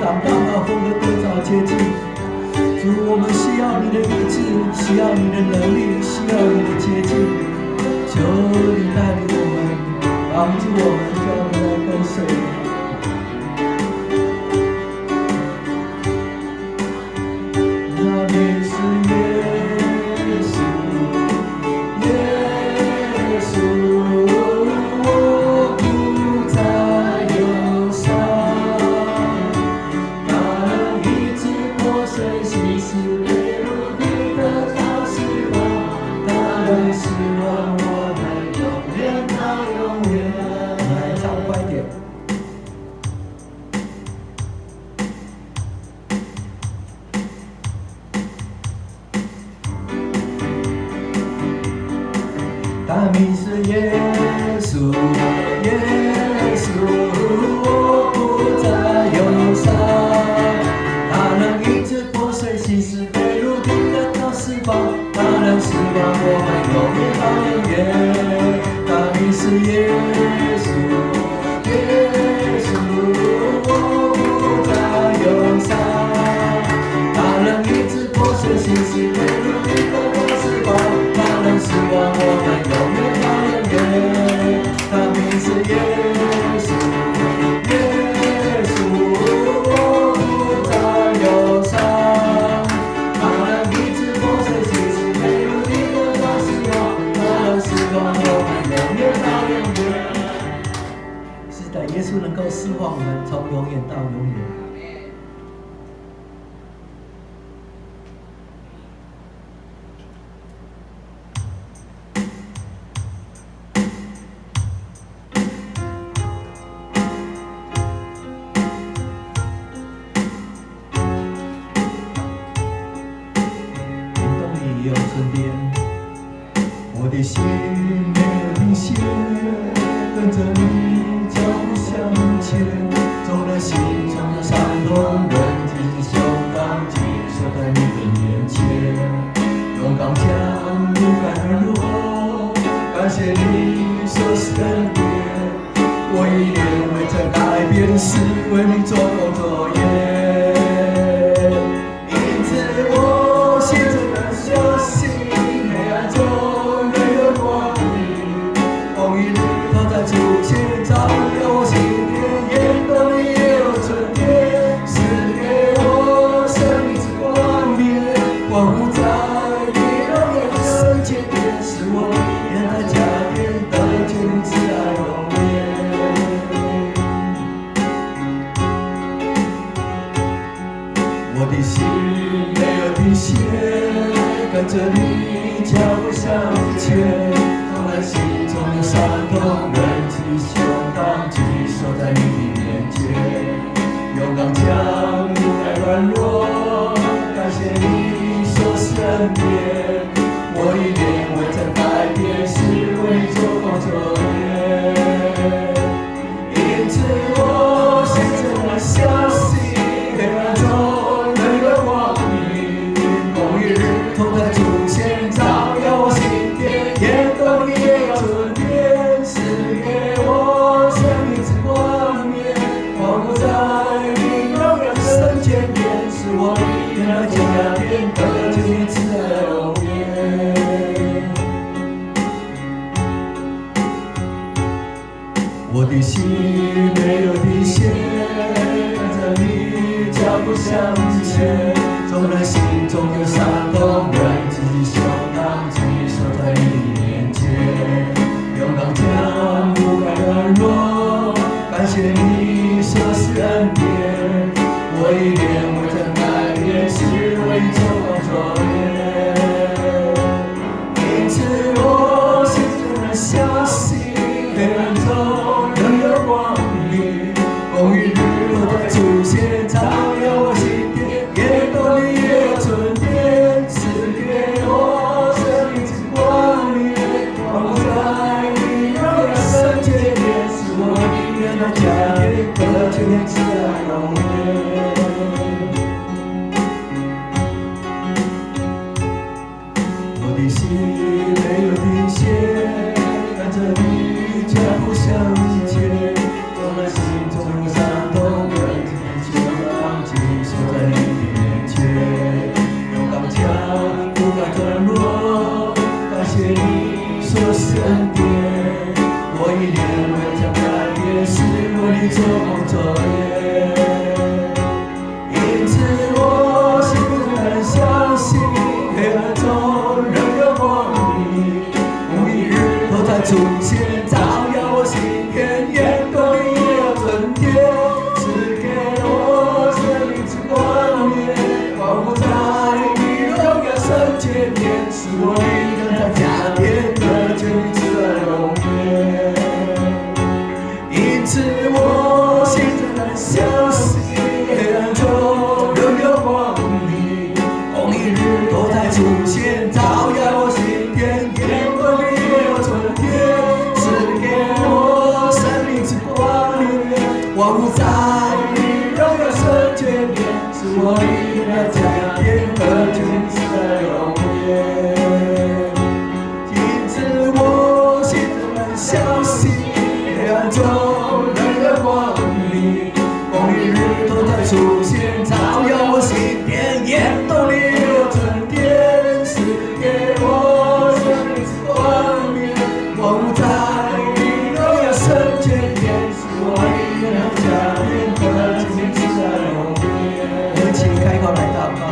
长大风的得着接近。主，我们需要你的医治，需要你的能力，需要你的接近。求你带领我们，帮助我们，叫我们来跟随你。那你是耶稣，耶稣，我不再忧伤。那能医治破碎心事，被如你的大释放，那能使我们永远到永远。来唱快点。他名是耶稣，耶稣，我不再忧伤。他能医治破碎心事，被如今的大释放，他能使我们永远到永远。他名是耶稣，耶稣，我不再忧伤。他能医治破碎心事，被如今的大释放，他能使我们永远到永远。他名是耶稣，耶稣，我不再忧伤。他能医治破碎心事，被如今的大释放，他能使我们永远到永远。是的，耶稣能够释放我们从永远到永远。有春天，我的心没有停歇，跟着你脚步向前。纵然心中有伤痛，仍挺胸膛，紧守在你的面前。勇敢将不甘软弱，感谢你所施恩典。我一念未曾改变，是为你做工作业。因此我写着。相信黑暗中仍有光明，风雨日头在出现，照亮我心田。眼中里也有春天，赐给我生命之光明，光复在你容颜的前面，使我眼在家殿得见你慈爱容颜。我的心没有停歇，跟着你脚步向前。纵然心中有伤痛，仍举胸膛，举手在你的面前。勇敢将不再软弱，感谢你所施恩典。我一念未曾改变，是为你做工作业。因此我现在相信黑暗中仍有光明，风雨日头在出现，照耀我心田。眼中里也有春天，赐给我生命之光明，光复在你永远圣前面，使我眼来见家殿得见你慈爱容颜。我的心没有停歇，跟着你脚步向前。纵然心中有伤痛，仍举胸膛，举手在你面前。勇敢将不甘软弱，感谢你所施恩典。我一念未曾改变，是为你做工作业。因此我现在相信黑暗中仍有光明，风雨日后再出现，照耀我心田。眼中里也有春天，赐给我生命之光明，光复在你永远圣洁面，使我永远的家庭得见你慈爱容颜。我的心没有停歇，跟着你脚步向前。纵然心中有伤痛，仍举胸膛，举所是恩典。我以脸为将改变，是为你做工作业。因此我心中很相信，黑暗中仍有光明，红一日头在出现，照耀我心田，眼动力也有春天，赐给我生命之光明，光复在你荣耀圣洁面，使我力量在加添的全力之永远。因此我心中很相信，黑暗中仍有光明，红一日都在出现，照耀我心田，眼动力也有春天，赐给我生命之光明，光复在你荣耀圣洁面，使我力量加添的全力之永远。因此我心中很相信，黑暗中仍有光明，光与日都在出现，照耀我心田，眼动力有春天，赐给我生命之光明，光复在你荣耀圣洁面，使我力量加添的全力之永远。我们一起开口来祷告。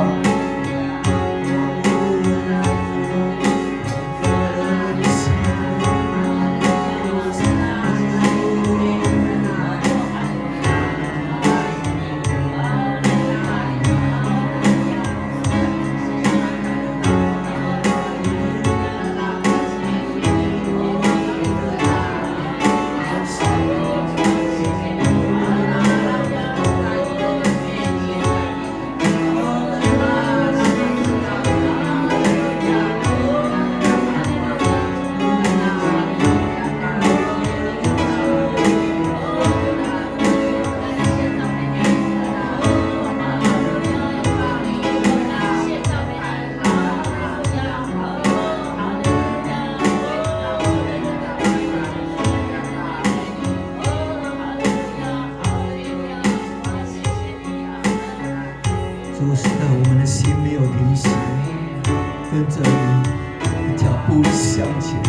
主是的，我们的心没有停息，跟着你脚步向前。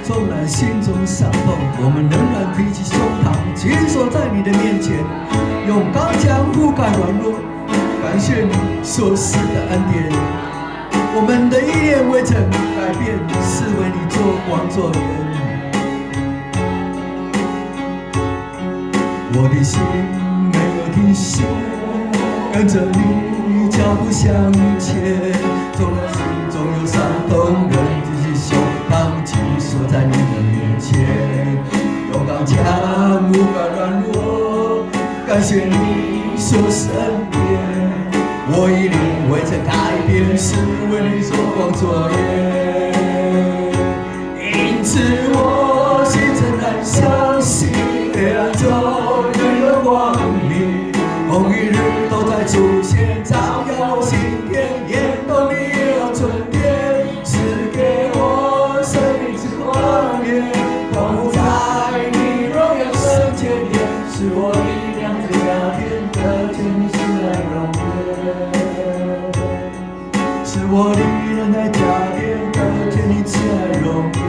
纵然心中伤痛，我们仍然提起胸膛，紧守在你的面前，用刚强覆盖软弱。感谢你所施的恩典，我们的意念未曾改变，是为你做光做盐。我的心没有停息，跟着你脚步向前，纵然心中有伤痛，仍举起胸膛，紧守在你的面前，用刚强覆盖软弱。感谢你所施恩典，我以灵未曾改变，是为你做光做盐。因此我心真很相信，黑暗中仍有光明，红与日都在出现，照耀我心田，眼动力也有春天，赐给我生命之光明，光复在你荣耀圣洁面，使我力量在加添的全力之永远，使我力量在加添的全力之永远，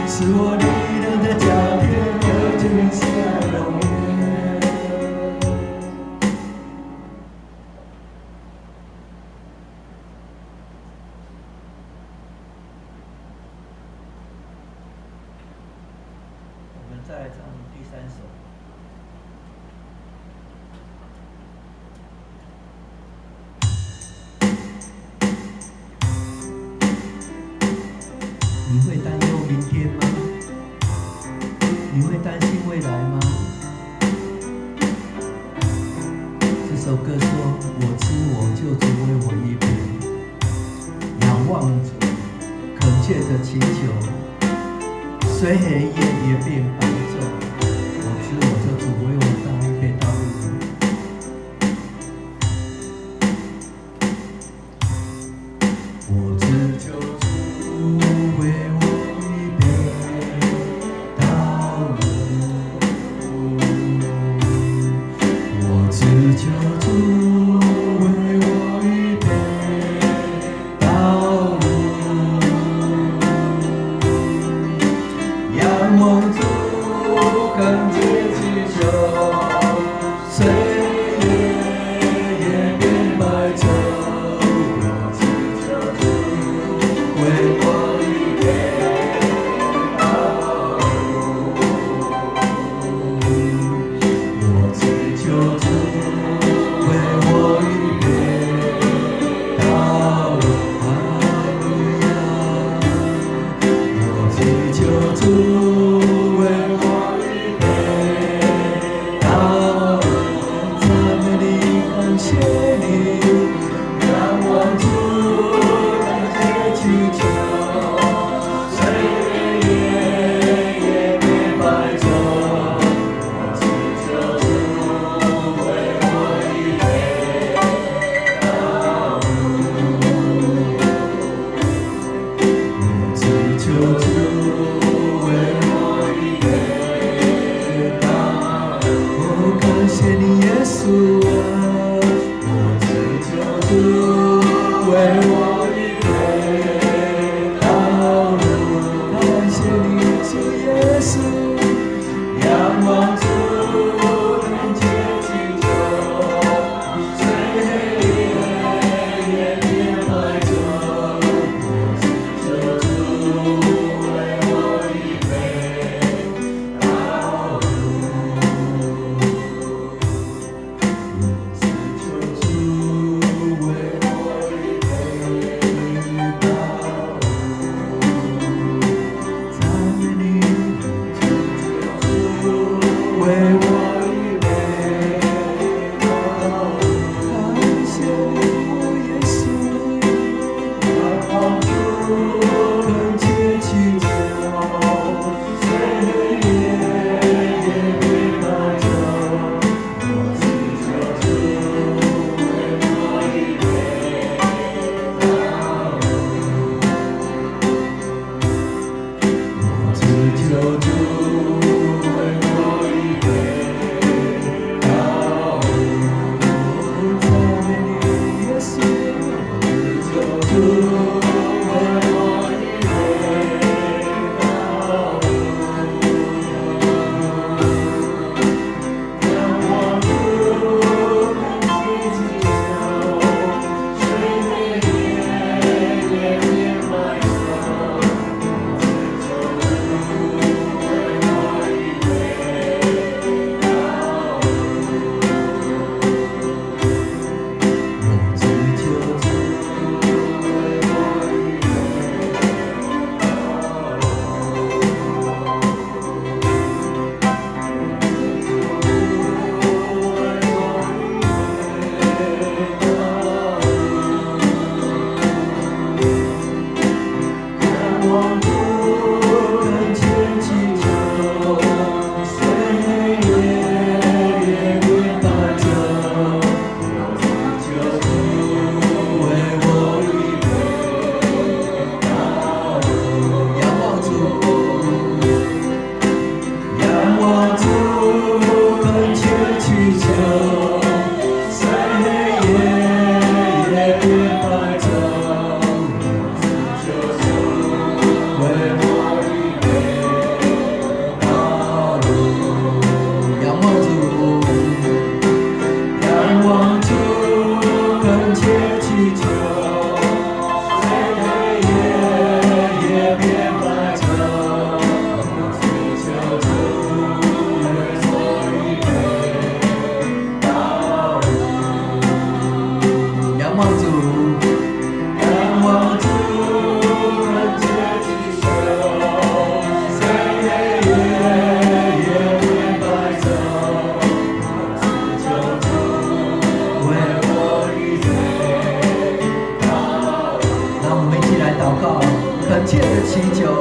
使我力量在加添的全力之永远。再来唱第三首。你会担忧明天吗？你会担心未来吗？这首歌说：“我知我救主为我预备，仰望主，恳切的祈求，虽黑夜也变白昼。我知我救主为我打预备道路。”我知救主为我预备道路，我知救主为我预备道路。切的祈求。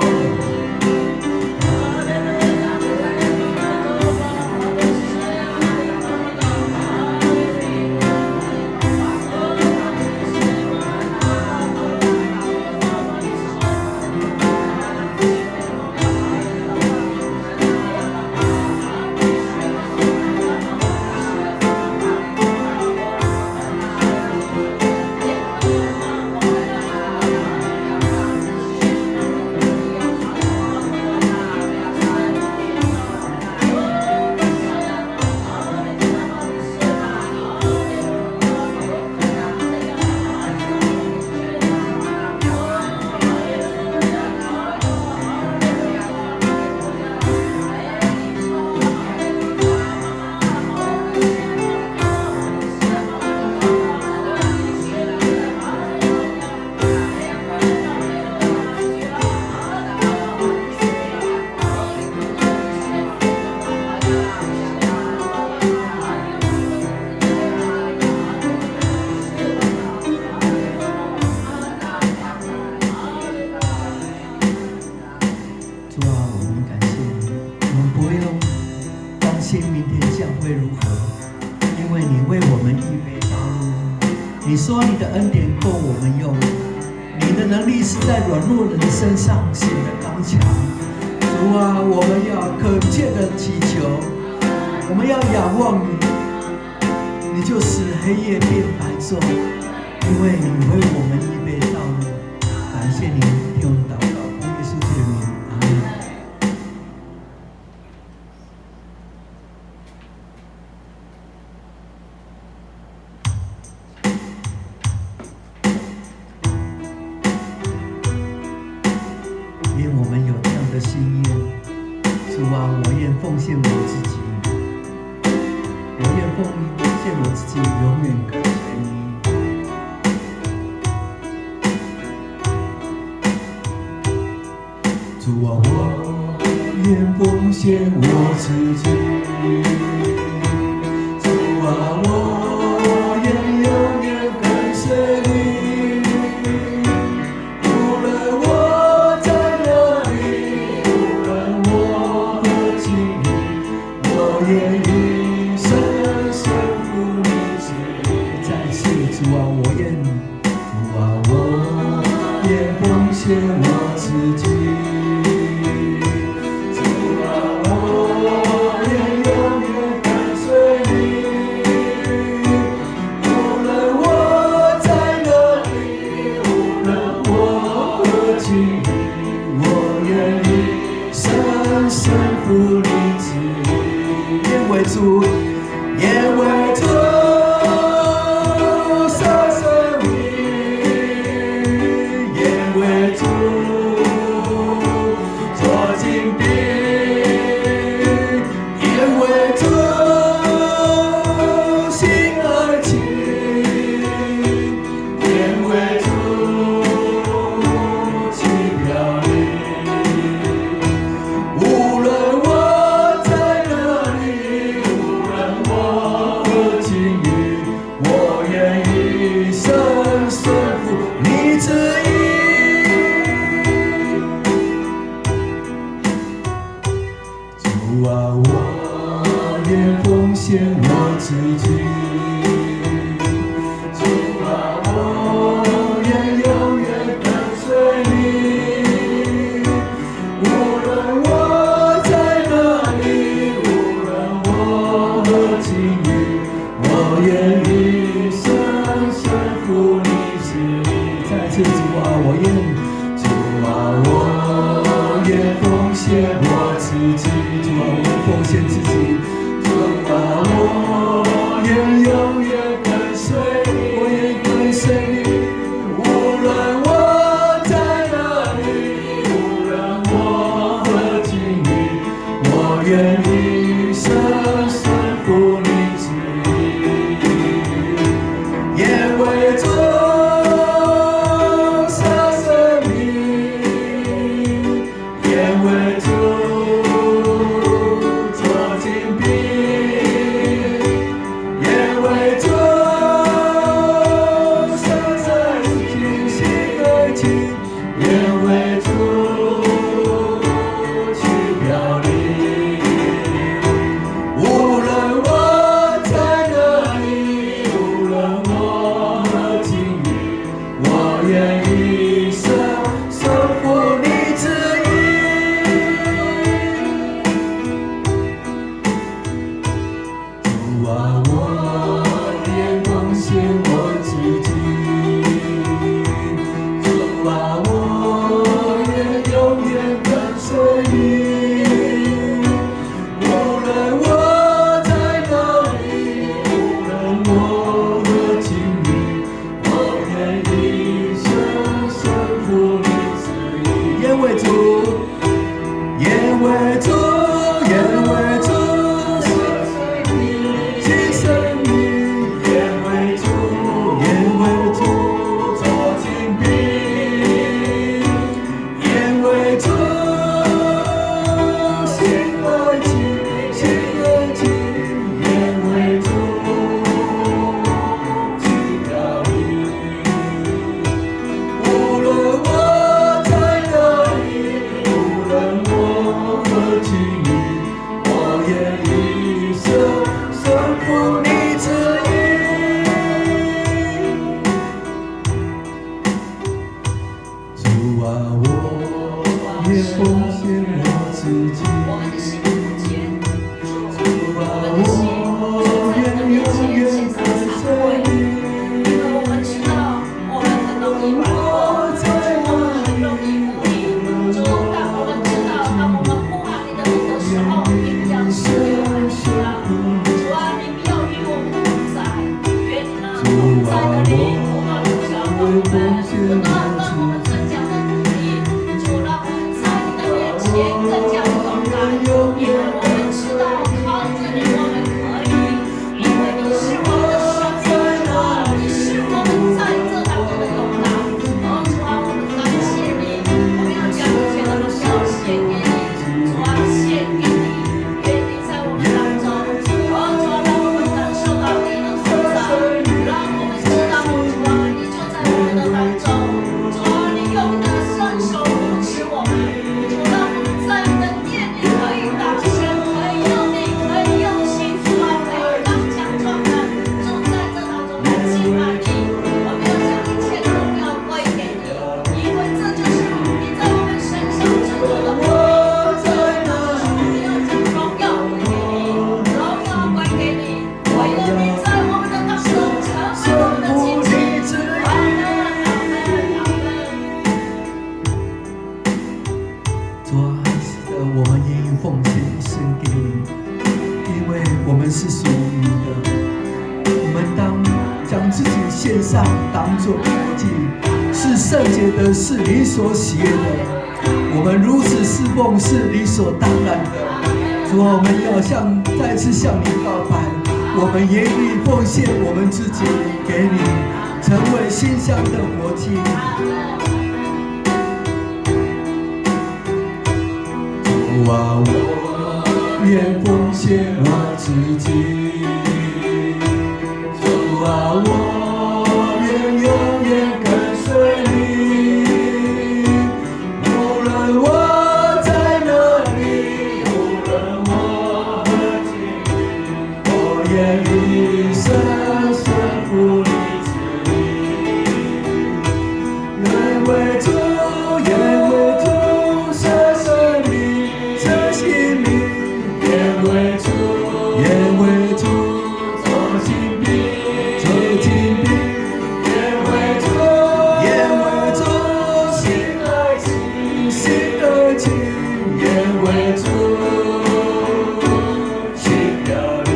你说你的恩典够我们用，你的能力是在软弱人身上显得刚强。主啊，我们要恳切的祈求，我们要仰望你，你就使黑夜变白昼，因为你为我们预备道路。感谢你听我们祷告，奉耶稣基督的名，阿门。奉献我自己，我愿奉献我自己，永远跟随你。主啊，我愿奉献我自己。主啊，我愿永远跟随你。我自己，主啊，我愿永远跟随你。无论我在哪里，无论我何境遇，我愿意深深服你旨意。愿为主，愿为主。愿为主。奉献我自己。我们的心不坚，我们的心就在你的面前献上忏悔，因为我们知道我们很容易软弱，我们很容易无力。主，当我们知道，当我们呼喊你的名的时候，你不要失去我们的力量。主啊，你不要与我们同在，愿你那同在的灵不断地浇灌我们，不断让我们增加的努力。主，让我们在你的面前更加的勇敢，因为我们知道靠着你我们可以，因为你是我们的生命，你是我们在这当中的勇敢。主啊，我们感谢你，我们要将一切的荣耀献给你。主啊，献给你，愿你在我们当中。主啊，让我们感受到你的存在，让我们知道，主啊，你就在我们的当中。主啊，你用你的圣手扶持我们。主，让我们在你的殿里可以大声，可以用力，可以用心，主啊，可以刚强壮胆。主，在这当中来敬拜你，我们要将一切的荣耀归给你，因为这就是你在我们身上制作的目的。我们要将荣耀归给你，荣耀归给你，唯有你在我们的当中成为我们的奇迹。阿门，阿门，阿门。主啊，是的，我们愿意奉献一生给你，因为我们是属于你的。我们当将自己献上，当作活祭，是圣洁的，是你所喜悦的。我们如此侍奉是理所当然的。主啊，我们要再次向你告白，我们愿意奉献我们自己给你，成为馨香的活祭。主啊，我愿奉献我自己。主啊，我愿永远跟随你。无论我在哪里，无论我何境遇，我愿一生顺服你旨意。愿为主，愿为主舍生命，舍性命，愿为主，愿为主做精兵，做精兵，愿为主，愿为主心爱情，心爱情，愿为主心表里。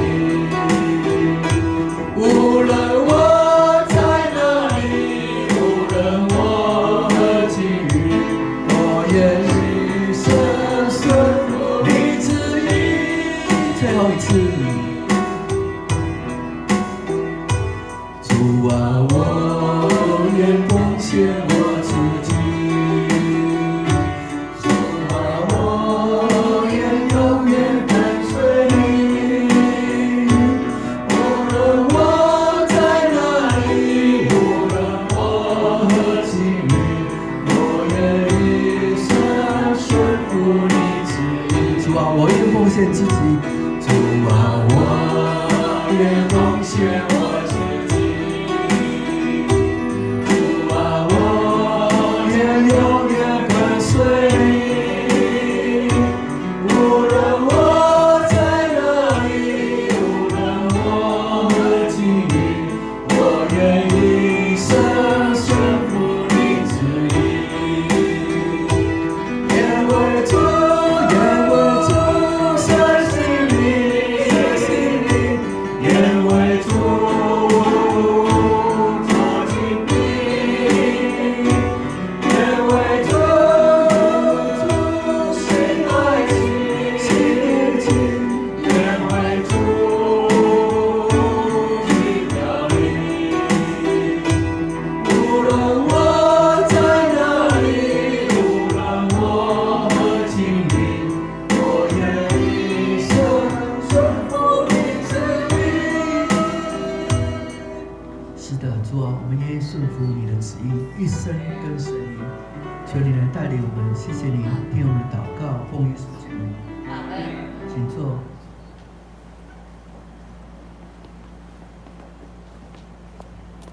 无论我在哪里，无论我何境遇，我愿一生顺服你旨意。最后一次，主啊，我愿奉献我自己。主啊，我愿永远跟随你。无论我在哪里，无论我何境遇，我愿一生顺服你旨意。主啊，我愿奉献自己。主啊，我愿奉献我自己。主啊，我愿永远跟随你。无论我在哪里，无论我何境遇，我愿一生顺服你旨意。愿为主，愿为主舍性命，舍性命，愿为主做精兵，愿为主心爱情，心爱情，愿为主心表里。无论我在哪里，无论我何境遇，我愿一生顺服你旨意。是的，主啊，我们愿意顺服你的旨意，一生跟随你。求你来带领我们，谢谢你听我们祷告，奉耶稣基督。阿门。请坐。